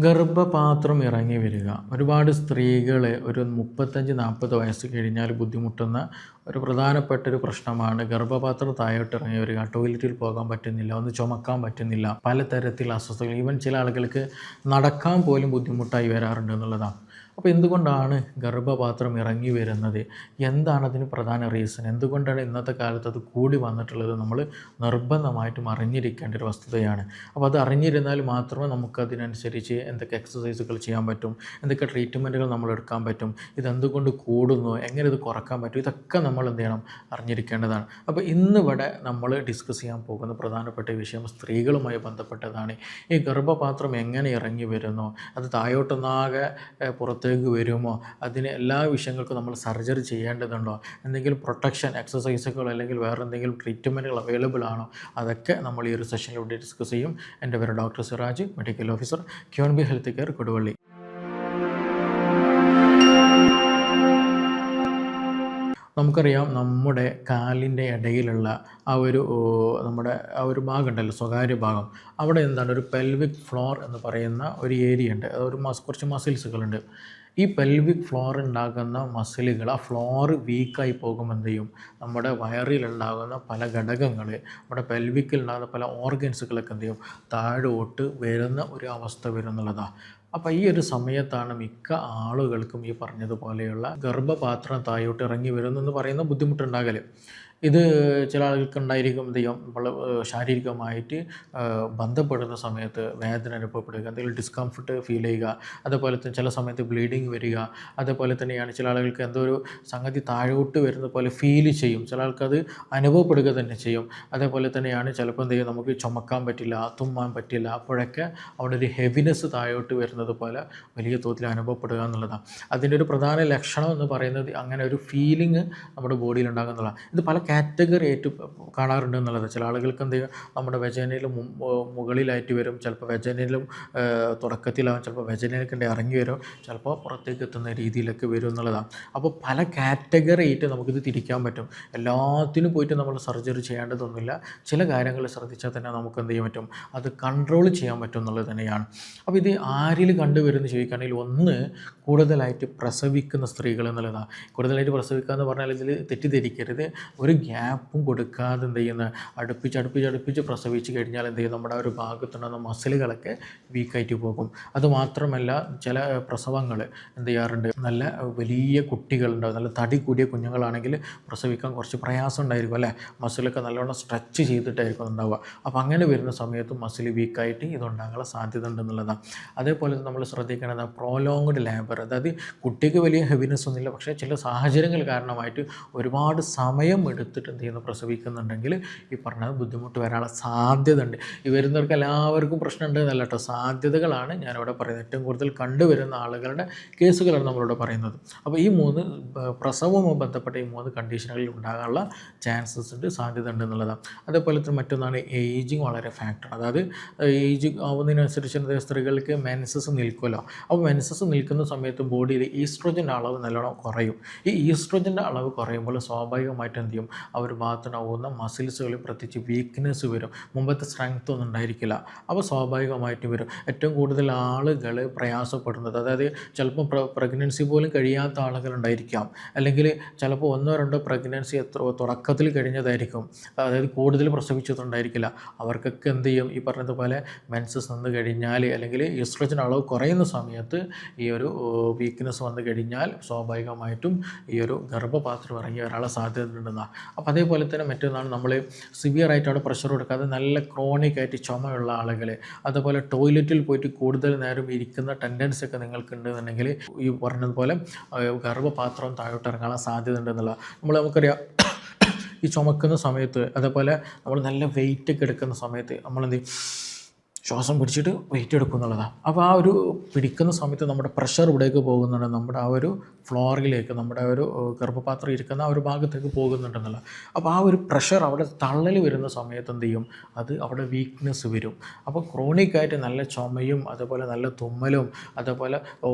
ഗർഭപാത്രം ഇറങ്ങി വരിക. ഒരുപാട് സ്ത്രീകൾ ഒരു 35-40 വയസ്സ് കഴിഞ്ഞാൽ ബുദ്ധിമുട്ടുന്ന ഒരു പ്രധാനപ്പെട്ട ഒരു പ്രശ്നമാണ് ഗർഭപാത്രം താഴോട്ട് ഇറങ്ങി വരിക. ടോയ്ലറ്റിൽ പോകാൻ പറ്റുന്നില്ല, ഒന്ന് ചുമക്കാൻ പറ്റുന്നില്ല, പലതരത്തിലുള്ള അസ്വസ്ഥതകൾ. ഈവൻ ചില ആളുകൾക്ക് നടക്കാൻ പോലും ബുദ്ധിമുട്ടായി വരാറുണ്ട് എന്നുള്ളതാണ്. അപ്പോൾ എന്തുകൊണ്ടാണ് ഗർഭപാത്രം ഇറങ്ങി വരുന്നത്? എന്താണ് അതിന് പ്രധാന റീസൺ? എന്തുകൊണ്ടാണ് ഇന്നത്തെ കാലത്ത് അത് കൂടി വന്നിട്ടുള്ളത്? നമ്മൾ നിർബന്ധമായിട്ടും അറിഞ്ഞിരിക്കേണ്ട ഒരു വസ്തുതയാണ്. അപ്പോൾ അത് അറിഞ്ഞിരുന്നാൽ മാത്രമേ നമുക്കതിനനുസരിച്ച് എന്തൊക്കെ എക്സസൈസുകൾ ചെയ്യാൻ പറ്റും, എന്തൊക്കെ ട്രീറ്റ്മെൻറ്റുകൾ നമ്മൾ എടുക്കാൻ പറ്റും, ഇതെന്തുകൊണ്ട് കൂടുന്നു, എങ്ങനെ ഇത് കുറക്കാൻ പറ്റും, ഇതൊക്കെ നമ്മൾ എന്ത് ചെയ്യണം, അറിഞ്ഞിരിക്കേണ്ടതാണ്. അപ്പോൾ ഇന്നിവിടെ നമ്മൾ ഡിസ്കസ് ചെയ്യാൻ പോകുന്ന പ്രധാനപ്പെട്ട വിഷയം സ്ത്രീകളുമായി ബന്ധപ്പെട്ടതാണ്. ഈ ഗർഭപാത്രം എങ്ങനെ ഇറങ്ങി വരുന്നു, അത് താഴോട്ടൊന്നാകെ പുറത്തേക്ക് വരുമോ, അതിന് എല്ലാ വിഷയങ്ങൾക്കും നമ്മൾ സർജറി ചെയ്യേണ്ടതുണ്ടോ, എന്തെങ്കിലും പ്രൊട്ടക്ഷൻ എക്സസൈസുകൾ അല്ലെങ്കിൽ വേറെ എന്തെങ്കിലും ട്രീറ്റ്മെൻറ്റുകൾ അവൈലബിൾ ആണോ, അതൊക്കെ നമ്മൾ ഈ ഒരു സെഷനിലൂടെ ഡിസ്കസ് ചെയ്യും. എൻ്റെ പേര് ഡോക്ടർ സിറാജ്, മെഡിക്കൽ ഓഫീസർ, ക്യൂൻബി ഹെൽത്ത് കെയർ, കൊടുവള്ളി. നമുക്കറിയാം, നമ്മുടെ കാലിൻ്റെ ഇടയിലുള്ള നമ്മുടെ ഭാഗം ഉണ്ടല്ലോ, സ്വകാര്യ ഭാഗം, അവിടെ എന്താണ് ഒരു പെൽവിക് ഫ്ലോർ എന്ന് പറയുന്ന ഒരു ഏരിയ ഉണ്ട്. അതൊരു കുറച്ച് മസിൽസുകളുണ്ട്. ഈ പെൽവിക് ഫ്ലോർ ഉണ്ടാകുന്ന മസിലുകൾ, ആ ഫ്ലോർ വീക്കായി പോകുമ്പോൾ എന്ത് ചെയ്യും, നമ്മുടെ വയറിലുണ്ടാകുന്ന പല ഘടകങ്ങൾ, നമ്മുടെ പെൽവിക്കിൽ ഉണ്ടാകുന്ന പല ഓർഗൻസുകളൊക്കെ എന്ത് ചെയ്യും, താഴോട്ട് വരുന്ന ഒരു അവസ്ഥ വരും എന്നുള്ളതാണ്. അപ്പോൾ ഈ ഒരു സമയത്താണ് മിക്ക ആളുകൾക്കും ഈ പറഞ്ഞതുപോലെയുള്ള ഗർഭപാത്രം താഴോട്ട് ഇറങ്ങി വരുന്നെന്ന് പറയുന്ന ബുദ്ധിമുട്ടുണ്ടാകൽ. ഇത് ചില ആളുകൾക്ക് ഉണ്ടായിരിക്കും, എന്ത് ചെയ്യും, ശാരീരികമായിട്ട് ബന്ധപ്പെടുന്ന സമയത്ത് വേദന അനുഭവപ്പെടുക, എന്തെങ്കിലും ഡിസ്കംഫർട്ട് ഫീൽ ചെയ്യുക, അതേപോലെ തന്നെ ചില സമയത്ത് ബ്ലീഡിങ് വരിക, അതേപോലെ തന്നെയാണ് ചില ആളുകൾക്ക് എന്തോ ഒരു സംഗതി താഴോട്ട് വരുന്ന പോലെ ഫീൽ ചെയ്യും, ചില ആൾക്കത് അനുഭവപ്പെടുക തന്നെ ചെയ്യും. അതേപോലെ തന്നെയാണ് ചിലപ്പോൾ എന്ത് ചെയ്യും, നമുക്ക് ചുമക്കാൻ പറ്റില്ല, തുമ്മാൻ പറ്റില്ല, അപ്പോഴൊക്കെ അവിടെ ഒരു ഹെവിനെസ് താഴോട്ട് വരുന്നത് പോലെ വലിയ തോതിൽ അനുഭവപ്പെടുക എന്നുള്ളതാണ്. അതിൻ്റെ ഒരു പ്രധാന ലക്ഷണം എന്ന് പറയുന്നത് അങ്ങനെ ഒരു ഫീലിംഗ് നമ്മുടെ ബോഡിയിൽ ഉണ്ടാകുന്നതാണ്. ഇത് പല കാറ്റഗറി ആയിട്ട് കാണാറുണ്ട് എന്നുള്ളത്. ചില ആളുകൾക്ക് എന്ത് ചെയ്യും, നമ്മുടെ വെജനയിൽ മുകളിലായിട്ട് വരും, ചിലപ്പോൾ വെജനയിലും തുടക്കത്തിലാവും, ചിലപ്പോൾ വെജനയിലേക്ക് ഇറങ്ങി വരും, ചിലപ്പോൾ പുറത്തേക്ക് എത്തുന്ന രീതിയിലൊക്കെ വരും എന്നുള്ളതാണ്. അപ്പോൾ പല കാറ്റഗറി ആയിട്ട് നമുക്കിത് തിരിക്കാൻ പറ്റും. എല്ലാത്തിനും പോയിട്ട് നമ്മൾ സർജറി ചെയ്യേണ്ടതൊന്നുമില്ല. ചില കാര്യങ്ങൾ ശ്രദ്ധിച്ചാൽ തന്നെ നമുക്ക് എന്ത് ചെയ്യാൻ പറ്റും, അത് കൺട്രോൾ ചെയ്യാൻ പറ്റും എന്നുള്ളത് തന്നെയാണ്. അപ്പോൾ ഇത് ആരിൽ കണ്ടുവരുമെന്ന് ചോദിക്കുകയാണെങ്കിൽ, ഒന്ന് കൂടുതലായിട്ട് പ്രസവിക്കുന്ന സ്ത്രീകൾ എന്നുള്ളതാണ്. കൂടുതലായിട്ട് പ്രസവിക്കുക എന്ന് പറഞ്ഞാൽ ഇതിൽ തെറ്റിദ്ധരിക്കരുത്. ഒരു ഗ്യാപ്പും കൊടുക്കാതെ എന്ത് ചെയ്യുന്ന അടുപ്പിച്ച് പ്രസവിച്ച് കഴിഞ്ഞാൽ എന്ത് ചെയ്യും, നമ്മുടെ ആ ഒരു ഭാഗത്തുണ്ടാകുന്ന മസിലുകളൊക്കെ വീക്കായിട്ട് പോകും. അതുമാത്രമല്ല, ചില പ്രസവങ്ങൾ എന്ത് ചെയ്യാറുണ്ട്, നല്ല വലിയ കുട്ടികളുണ്ടാവും, നല്ല തടി കൂടിയ കുഞ്ഞുങ്ങളാണെങ്കിൽ പ്രസവിക്കാൻ കുറച്ച് പ്രയാസം ഉണ്ടായിരിക്കും അല്ലേ, മസിലൊക്കെ നല്ലോണം സ്ട്രെച്ച് ചെയ്തിട്ടായിരിക്കും ഉണ്ടാവുക. അപ്പോൾ അങ്ങനെ വരുന്ന സമയത്ത് മസിൽ വീക്കായിട്ട് ഇതുണ്ടാകാനുള്ള സാധ്യത ഉണ്ടെന്നുള്ളതാണ്. അതേപോലെ നമ്മൾ ശ്രദ്ധിക്കേണ്ടത് പ്രോലോങ്ഡ് ലേബർ, അതായത് കുട്ടിക്ക് വലിയ ഹെവിനെസ് ഒന്നുമില്ല, പക്ഷേ ചില സാഹചര്യങ്ങൾ കാരണമായിട്ട് ഒരുപാട് സമയം എടുത്തിട്ട് എന്ത് ചെയ്യുന്നു, പ്രസവിക്കുന്നുണ്ടെങ്കിൽ ഈ പറഞ്ഞത് ബുദ്ധിമുട്ട് വരാനുള്ള സാധ്യത ഉണ്ട്. ഈ വരുന്നവർക്ക് എല്ലാവർക്കും പ്രശ്നമുണ്ട് എന്നല്ല കേട്ടോ, സാധ്യതകളാണ് ഞാനിവിടെ പറയുന്നത്. ഏറ്റവും കൂടുതൽ കണ്ടുവരുന്ന ആളുകളുടെ കേസുകളാണ് നമ്മളിവിടെ പറയുന്നത്. അപ്പോൾ ഈ പ്രസവവുമായി ബന്ധപ്പെട്ട ഈ 3 കണ്ടീഷനുകളിൽ ഉണ്ടാകാനുള്ള ചാൻസസ് ഉണ്ട്, സാധ്യത ഉണ്ട് എന്നുള്ളതാണ്. അതേപോലെ തന്നെ മറ്റൊന്നാണ് ഏജിങ് വളരെ ഫാക്ടർ. അതായത് ഏജ് ആവുന്നതിനനുസരിച്ച് സ്ത്രീകൾക്ക് മെൻസസ് നിൽക്കുമല്ലോ. അപ്പോൾ മെൻസസ് നിൽക്കുന്ന സമയത്ത് ബോഡിയിൽ ഈസ്ട്രോജൻ്റെ അളവ് നല്ലോണം കുറയും. ഈ ഈസ്ട്രോജൻ്റെ അളവ് കുറയുമ്പോൾ സ്വാഭാവികമായിട്ട് എന്ത് ചെയ്യും, ആ ഒരു ഭാഗത്തുണ്ടാകുന്ന മസിൽസുകളിൽ പ്രത്യേകിച്ച് വീക്ക്നെസ് വരും, മുമ്പത്തെ സ്ട്രെങ്ത് ഒന്നും ഉണ്ടായിരിക്കില്ല. അപ്പോൾ സ്വാഭാവികമായിട്ടും വരും. ഏറ്റവും കൂടുതൽ ആളുകൾ പ്രയാസപ്പെടുന്നത്, അതായത് ചിലപ്പോൾ പ്രഗ്നൻസി പോലും കഴിയാത്ത ആളുകളുണ്ടായിരിക്കാം, അല്ലെങ്കിൽ ചിലപ്പോൾ 1-2 പ്രഗ്നൻസി തുടക്കത്തിൽ കഴിഞ്ഞതായിരിക്കും, അതായത് കൂടുതൽ പ്രസവിച്ചതുണ്ടായിരിക്കില്ല. അവർക്കൊക്കെ എന്ത് ചെയ്യും, ഈ പറഞ്ഞതുപോലെ മെൻസസ് വന്നു കഴിഞ്ഞാൽ അല്ലെങ്കിൽ ഈസ്ട്രോജൻ അളവ് കുറയുന്ന സമയത്ത് ഈ ഒരു വീക്ക്നെസ് വന്നു കഴിഞ്ഞാൽ സ്വാഭാവികമായിട്ടും ഈ ഒരു ഗർഭപാത്രം ഇറങ്ങി വരാനുള്ള സാധ്യത ഉണ്ടെന്നാണ്. അപ്പോൾ അതേപോലെ തന്നെ മറ്റൊന്നാണ്, നമ്മൾ സിവിയറായിട്ട് അവിടെ പ്രഷർ കൊടുക്കാതെ നല്ല ക്രോണിക്കായിട്ട് ചുമയുള്ള ആളുകൾ, അതുപോലെ ടോയ്ലറ്റിൽ പോയിട്ട് കൂടുതൽ നേരം ഇരിക്കുന്ന ടെൻഡൻസി ഒക്കെ നിങ്ങൾക്കുണ്ടെന്നുണ്ടെങ്കിൽ ഈ പറഞ്ഞതുപോലെ ഗർഭപാത്രം താഴോട്ട് ഇറങ്ങാനുള്ള സാധ്യത ഉണ്ടെന്നുള്ള നമുക്കറിയാം. ഈ ചുമക്കുന്ന സമയത്ത്, അതേപോലെ നമ്മൾ നല്ല വെയിറ്റ് ഒക്കെ എടുക്കുന്ന സമയത്ത് നമ്മളെന്ത് ശ്വാസം പിടിച്ചിട്ട് വെയിറ്റ് എടുക്കും എന്നുള്ളതാണ്. അപ്പോൾ ആ ഒരു പിടിക്കുന്ന സമയത്ത് നമ്മുടെ പ്രഷർ ഇവിടേക്ക് പോകുന്നുണ്ട്, നമ്മുടെ ആ ഒരു ഫ്ലോറിലേക്ക്, നമ്മുടെ ആ ഒരു ഗർഭപാത്രം ഇരിക്കുന്ന ആ ഒരു ഭാഗത്തേക്ക് പോകുന്നുണ്ടെന്നുള്ളത്. അപ്പോൾ ആ ഒരു പ്രഷർ അവിടെ തള്ളൽ വരുന്ന സമയത്ത് എന്ത് ചെയ്യും, അത് അവിടെ വീക്ക്നെസ് വരും. അപ്പോൾ ക്രോണിക്കായിട്ട് നല്ല ചുമയും, അതേപോലെ നല്ല തുമ്മലും, അതേപോലെ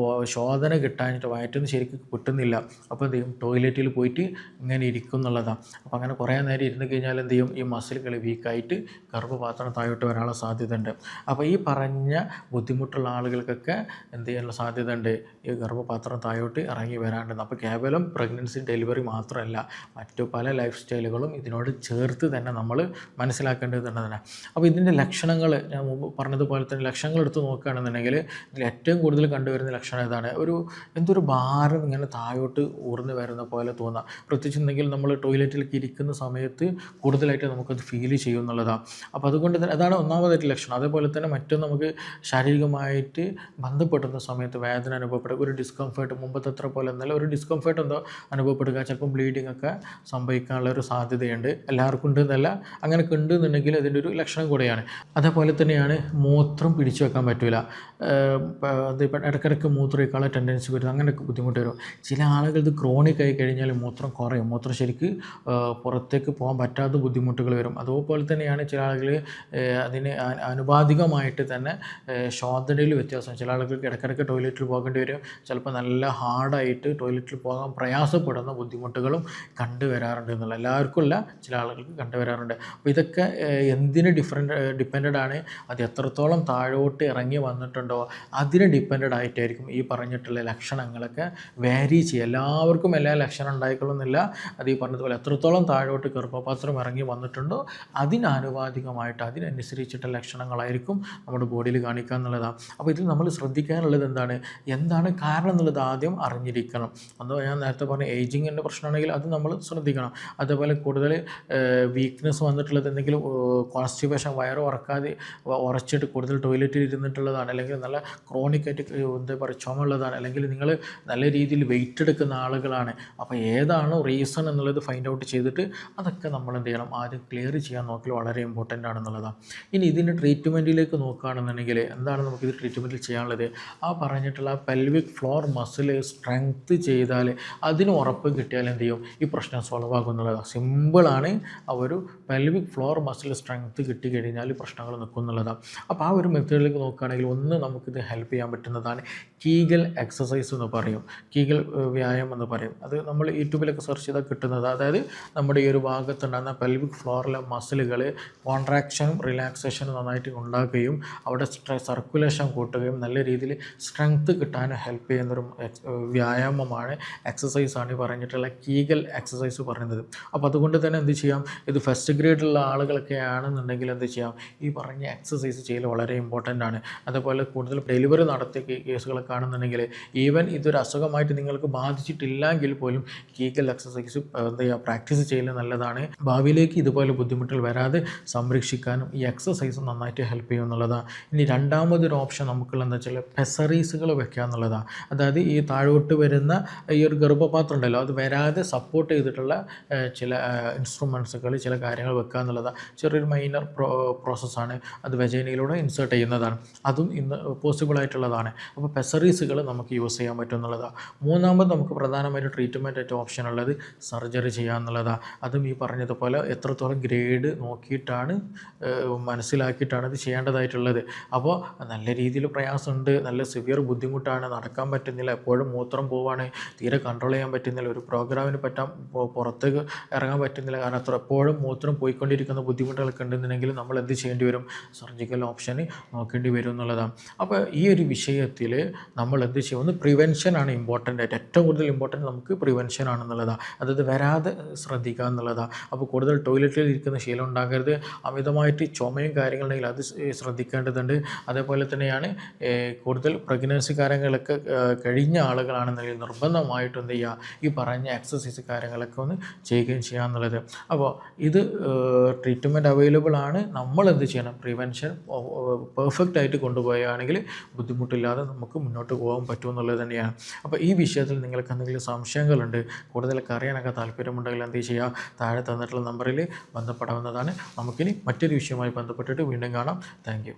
ശോധന കിട്ടാനായിട്ട് വയറ്റിൽ ശരിക്കും കിട്ടുന്നില്ല. അപ്പോൾ എന്ത് ചെയ്യും, ടോയ്ലറ്റിൽ പോയിട്ട് ഇങ്ങനെ ഇരിക്കും എന്നുള്ളതാണ്. അപ്പോൾ അങ്ങനെ കുറേ നേരം ഇരുന്ന് കഴിഞ്ഞാൽ എന്ത് ചെയ്യും, ഈ മസിലുകൾ വീക്കായിട്ട് ഗർഭപാത്രം താഴോട്ട് വരാനുള്ള സാധ്യത ഉണ്ട്. അപ്പോൾ ഈ പറഞ്ഞ ബുദ്ധിമുട്ടുള്ള ആളുകൾക്കൊക്കെ എന്ത് ചെയ്യാനുള്ള സാധ്യത ഉണ്ട്, ഈ ഗർഭപാത്രം താഴോട്ട് ഇറങ്ങി വരാണ്ടെന്ന്. അപ്പോൾ കേവലം പ്രഗ്നൻസി ഡെലിവറി മാത്രമല്ല, മറ്റു പല ലൈഫ് സ്റ്റൈലുകളും ഇതിനോട് ചേർത്ത് തന്നെ നമ്മൾ മനസ്സിലാക്കേണ്ടത് തന്നെ. അപ്പോൾ ഇതിൻ്റെ ലക്ഷണങ്ങൾ ഞാൻ മുമ്പ് പറഞ്ഞതുപോലെ തന്നെ ലക്ഷണങ്ങൾ എടുത്ത് നോക്കുകയാണെന്നുണ്ടെങ്കിൽ ഇതിൽ ഏറ്റവും കൂടുതൽ കണ്ടുവരുന്ന ലക്ഷണം ഏതാണ്, എന്തൊരു ഭാരം ഇങ്ങനെ താഴോട്ട് ഊർന്ന് വരുന്ന പോലെ തോന്നാം. പ്രത്യേകിച്ച് എന്തെങ്കിലും നമ്മൾ ടോയ്ലറ്റിലേക്ക് ഇരിക്കുന്ന സമയത്ത് കൂടുതലായിട്ട് നമുക്കത് ഫീൽ ചെയ്യും എന്നുള്ളതാണ്. അപ്പോൾ അതുകൊണ്ട് തന്നെ അതാണ് ഒന്നാമതായിട്ട് ലക്ഷണം. അതേപോലെ തന്നെ മറ്റൊന്ന് നമുക്ക് ശാരീരികമായിട്ട് ബന്ധപ്പെടുന്ന സമയത്ത് വേദന അനുഭവപ്പെടുക, ഒരു ഡിസ്കംഫേർട്ട്, മുമ്പത്തെ അത്ര പോലെ എന്നല്ല ഒരു ഡിസ്കംഫേർട്ട് എന്തോ അനുഭവപ്പെടുക, ചിലപ്പം ബ്ലീഡിംഗ് ഒക്കെ സംഭവിക്കാനുള്ള ഒരു സാധ്യതയുണ്ട്. എല്ലാവർക്കും ഉണ്ടെന്നല്ല, അങ്ങനെയൊക്കെ ഉണ്ടെന്നുണ്ടെങ്കിൽ അതിൻ്റെ ഒരു ലക്ഷണം കൂടെയാണ്. അതേപോലെ തന്നെയാണ് മൂത്രം പിടിച്ചു വെക്കാൻ പറ്റില്ല, ഇപ്പം ഇടയ്ക്കിടയ്ക്ക് മൂത്രമൊഴിക്കാനുള്ള ടെൻഡൻസി വരും, അങ്ങനെയൊക്കെ ബുദ്ധിമുട്ട് വരും. ചില ആളുകൾ ഇത് ക്രോണിക് ആയി കഴിഞ്ഞാൽ മൂത്രം കുറയും, മൂത്രം ശരിക്ക് പുറത്തേക്ക് പോകാൻ പറ്റാത്ത ബുദ്ധിമുട്ടുകൾ വരും. അതുപോലെ തന്നെയാണ് ചില ആളുകൾ അതിന് ആനുപാതികമായിട്ട് തന്നെ ശോധനയിൽ വ്യത്യാസം. ചില ആളുകൾക്ക് ഇടയ്ക്കിടയ്ക്ക് ടോയ്ലറ്റിൽ പോകേണ്ടി വരും, ചിലപ്പോൾ നല്ല ഹാർഡായിട്ട് ടോയ്ലറ്റിൽ പോകാൻ പ്രയാസപ്പെടുന്ന ബുദ്ധിമുട്ടുകളും കണ്ടുവരാറുണ്ട് എന്നുള്ള, എല്ലാവർക്കും അല്ല, ചില ആളുകൾക്ക് കണ്ടുവരാറുണ്ട്. അപ്പോൾ ഇതൊക്കെ എന്തിന് ഡിപ്പെൻഡഡ് ആണ്, അത് എത്രത്തോളം താഴോട്ട് ഇറങ്ങി വന്നിട്ടുണ്ടോ അതിന് ഡിപ്പെൻഡഡ് ആയിട്ടായിരിക്കും ഈ പറഞ്ഞിട്ടുള്ള ലക്ഷണങ്ങളൊക്കെ വേരി ചെയ്യുക. എല്ലാവർക്കും എല്ലാ ലക്ഷണം ഉണ്ടായിക്കൊള്ളുന്നില്ല. അത് ഈ പറഞ്ഞതുപോലെ എത്രത്തോളം താഴോട്ട് ഗർഭപാത്രം ഇറങ്ങി വന്നിട്ടുണ്ടോ അതിനാനുപാതികമായിട്ട് അതിനനുസരിച്ചിട്ടുള്ള ലക്ഷണങ്ങളായിരിക്കും നമ്മുടെ ബോഡിയിൽ കാണിക്കുക എന്നുള്ളതാണ്. അപ്പോൾ ഇതിൽ നമ്മൾ ശ്രദ്ധിക്കാനുള്ളത് എന്താണ് കാരണം എന്നുള്ളത് ആദ്യം അറിഞ്ഞിരിക്കണം. അന്ന് ഞാൻ നേരത്തെ പറഞ്ഞ ഏജിങ്ങിൻ്റെ പ്രശ്നമാണെങ്കിൽ അത് നമ്മൾ ശ്രദ്ധിക്കണം. അതേപോലെ കൂടുതൽ വീക്ക്നെസ് വന്നിട്ടുള്ളത്, എന്തെങ്കിലും കോൺസ്റ്റിപ്പേഷൻ, വയറ് ഉറച്ചിട്ട് കൂടുതൽ ടോയ്ലറ്റിൽ ഇരുന്നിട്ടുള്ളതാണ്, അല്ലെങ്കിൽ നല്ല ക്രോണിക്കായിട്ട് എന്താ പറയുക ചുമ ഉള്ളതാണ്, അല്ലെങ്കിൽ നിങ്ങൾ നല്ല രീതിയിൽ വെയിറ്റ് എടുക്കുന്ന ആളുകളാണ്. അപ്പോൾ ഏതാണ് റീസൺ എന്നുള്ളത് ഫൈൻഡ് ഔട്ട് ചെയ്തിട്ട് അതൊക്കെ നമ്മൾ എന്ത് ചെയ്യണം, ആദ്യം ക്ലിയർ ചെയ്യാൻ നോക്കൽ വളരെ ഇമ്പോർട്ടൻ്റ് ആണെന്നുള്ളതാണ്. ഇനി ഇതിൻ്റെ ട്രീറ്റ്മെൻറ്റിലേക്ക് നോക്കുകയാണെന്നുണ്ടെങ്കിൽ എന്താണ് നമുക്കിത് ട്രീറ്റ്മെൻറ്റിൽ ചെയ്യാനുള്ളത്, ആ പറഞ്ഞിട്ടുള്ള പെൽവിക് ഫ്ലോർ മസിൽ സ്ട്രെങ്ത് ചെയ്താൽ, അതിന് ഉറപ്പ് കിട്ടിയാൽ എന്ത് ചെയ്യും, ഈ പ്രശ്നം സോൾവ് ആകുന്നുള്ളതാണ്. സിമ്പിളാണ്. ആ ഒരു പെൽവിക് ഫ്ലോർ മസിൽ സ്ട്രെങ്ത് കിട്ടിക്കഴിഞ്ഞാൽ പ്രശ്നങ്ങൾ നിൽക്കുന്നുള്ളതാണ്. അപ്പോൾ ആ ഒരു മെത്തേഡിലേക്ക് നോക്കുകയാണെങ്കിൽ ഒന്ന് നമുക്കിത് ഹെൽപ്പ് ചെയ്യാൻ പറ്റുന്നതാണ് കീഗൽ എക്സസൈസ് എന്ന് പറയും, കീഗൽ വ്യായാമം എന്ന് പറയും. അത് നമ്മൾ യൂട്യൂബിലൊക്കെ സെർച്ച് ചെയ്താൽ കിട്ടുന്നത്. അതായത് നമ്മുടെ ഈ ഒരു ഭാഗത്തുണ്ടാകുന്ന പെൽവിക് ഫ്ലോറിലെ മസിലുകൾ കോൺട്രാക്ഷനും റിലാക്സേഷനും നന്നായിട്ട് ഉണ്ടാക്കുകയും അവിടെ സർക്കുലേഷൻ കൂട്ടുകയും നല്ല രീതിയിൽ സ്ട്രെങ്ത് കിട്ടാനും ഹെൽപ്പ് ചെയ്യുന്നൊരു വ്യായാമമാണ്, എക്സസൈസാണ് ഈ പറഞ്ഞിട്ടുള്ള കീഗൽ എക്സസൈസ് പറയുന്നത്. അപ്പോൾ അതുകൊണ്ട് തന്നെ എന്ത് ചെയ്യാം, ഇത് ഫസ്റ്റ് ഗ്രേഡിലുള്ള ആളുകളൊക്കെ ആണെന്നുണ്ടെങ്കിൽ എന്ത് ചെയ്യാം, ഈ പറഞ്ഞ എക്സസൈസ് ചെയ്യൽ വളരെ ഇമ്പോർട്ടൻ്റ് ആണ്. അതുപോലെ കൂടുതൽ ഡെലിവറി നടത്തിയ കേസുകളൊക്കെ ആണെന്നുണ്ടെങ്കിൽ ഈവൻ ഇതൊരു അസുഖമായിട്ട് നിങ്ങൾക്ക് ബാധിച്ചിട്ടില്ലെങ്കിൽ പോലും കീഗൽ എക്സസൈസ് എന്താ ചെയ്യുക, പ്രാക്ടീസ് ചെയ്യൽ നല്ലതാണ്. ഭാവിയിലേക്ക് ഇതുപോലെ ബുദ്ധിമുട്ടുകൾ വരാതെ സംരക്ഷിക്കാനും ഈ എക്സസൈസ് നന്നായിട്ട് ഹെൽപ്പ് ചെയ്യും എന്നുള്ളതാണ്. ഇനി രണ്ടാമതൊരു ഓപ്ഷൻ നമുക്കുള്ള എന്താ വെച്ചാൽ പെസറീസുകൾ വെക്കുക എന്നുള്ളതാണ്. അതായത് ഈ താഴോട്ട് വരുന്ന ഈ ഒരു ഗർഭപാത്രം ഉണ്ടല്ലോ, അത് വരാതെ സപ്പോർട്ട് ചെയ്തിട്ടുള്ള ചില ഇൻസ്ട്രുമെൻസുകൾ, ചില കാര്യങ്ങൾ വെക്കുക എന്നുള്ളതാണ്. ചെറിയൊരു മൈനർ പ്രോസസ്സാണ്, അത് വെജൈനയിലൂടെ ഇൻസേർട്ട് ചെയ്യുന്നതാണ്. അതും ഇന്ന് പോസിബിൾ ആയിട്ടുള്ളതാണ്. അപ്പോൾ പെസറീസുകൾ നമുക്ക് യൂസ് ചെയ്യാൻ പറ്റും എന്നുള്ളതാണ്. മൂന്നാമത് നമുക്ക് പ്രധാനമായിട്ട് ട്രീറ്റ്മെൻറ്റ് ആയിട്ട് ഓപ്ഷൻ ഉള്ളത് സർജറി ചെയ്യുക എന്നുള്ളതാണ്. അതും ഈ പറഞ്ഞതുപോലെ എത്രത്തോളം ഗ്രേഡ് നോക്കിയിട്ടാണ് മനസ്സിലാക്കിയിട്ടാണ് ഇത് ചെയ്യേണ്ടതായിട്ടുള്ളത്. അപ്പോൾ നല്ല രീതിയിൽ പ്രയാസമുണ്ട്, നല്ല സിവിയർ ബുദ്ധിമുട്ടാണ്, നടക്കാൻ പറ്റുന്നില്ല, എപ്പോഴും മൂത്രം പോവാണ്, തീരെ കൺട്രോൾ ചെയ്യാൻ പറ്റുന്നില്ല, ഒരു പ്രോഗ്രാമിന് പുറത്തേക്ക് ഇറങ്ങാൻ പറ്റുന്നില്ല, കാരണം അത്ര എപ്പോഴും മൂത്രം പോയിക്കൊണ്ടിരിക്കുന്ന ബുദ്ധിമുട്ടുകളൊക്കെ ഉണ്ടെന്നുണ്ടെങ്കിൽ നമ്മൾ എന്ത് ചെയ്യേണ്ടി വരും, സർജിക്കൽ ഓപ്ഷന് നോക്കേണ്ടി വരും എന്നുള്ളതാണ്. അപ്പോൾ ഈ ഒരു വിഷയത്തിൽ നമ്മൾ എന്ത് ചെയ്യും, ഒന്ന് പ്രിവെൻഷനാണ് ഇമ്പോർട്ടൻ്റ് ആയിട്ട്, ഏറ്റവും കൂടുതൽ ഇമ്പോർട്ടൻറ്റ് നമുക്ക് പ്രിവെൻഷൻ ആണെന്നുള്ളതാണ്. അതായത് വരാതെ ശ്രദ്ധിക്കുക എന്നുള്ളതാണ്. അപ്പോൾ കൂടുതൽ ടോയ്ലറ്റിൽ ഇരിക്കുന്ന ശീലം ഉണ്ടാകരുത്, അമിതമായിട്ട് ചുമയും കാര്യങ്ങളുണ്ടെങ്കിൽ അത് ശ്രദ്ധിക്കേണ്ടതുണ്ട്. അതേപോലെ തന്നെയാണ് കൂടുതൽ പ്രഗ്നൻസി കാര്യങ്ങളൊക്കെ കഴിഞ്ഞ ആളുകളാണെന്നുണ്ടെങ്കിൽ നിർബന്ധമായിട്ടും എന്ത് ചെയ്യുക, ഈ പറഞ്ഞ എക്സസൈസ് കാര്യങ്ങളൊക്കെ ഒന്ന് ചെയ്യുകയും ചെയ്യുക എന്നുള്ളത്. അപ്പോൾ ഇത് ട്രീറ്റ്മെൻറ്റ് അവൈലബിൾ ആണ്. നമ്മൾ എന്ത് ചെയ്യണം, പ്രിവെൻഷൻ പെർഫെക്റ്റ് ആയിട്ട് കൊണ്ടുപോവുകയാണെങ്കിൽ ബുദ്ധിമുട്ടില്ലാതെ നമുക്ക് മുന്നോട്ട് പോകാൻ പറ്റുമെന്നുള്ളത് തന്നെയാണ്. അപ്പോൾ ഈ വിഷയത്തിൽ നിങ്ങൾക്ക് എന്തെങ്കിലും സംശയങ്ങളുണ്ട്, കൂടുതലൊക്കെ അറിയാനൊക്കെ താല്പര്യമുണ്ടെങ്കിൽ എന്ത് ചെയ്യുക, താഴെ തന്നിട്ടുള്ള നമ്പറിൽ ബന്ധപ്പെടാവുന്നതാണ്. നമുക്കിനി മറ്റൊരു വിഷയവുമായി ബന്ധപ്പെട്ടിട്ട് വീണ്ടും കാണാം. Thank you.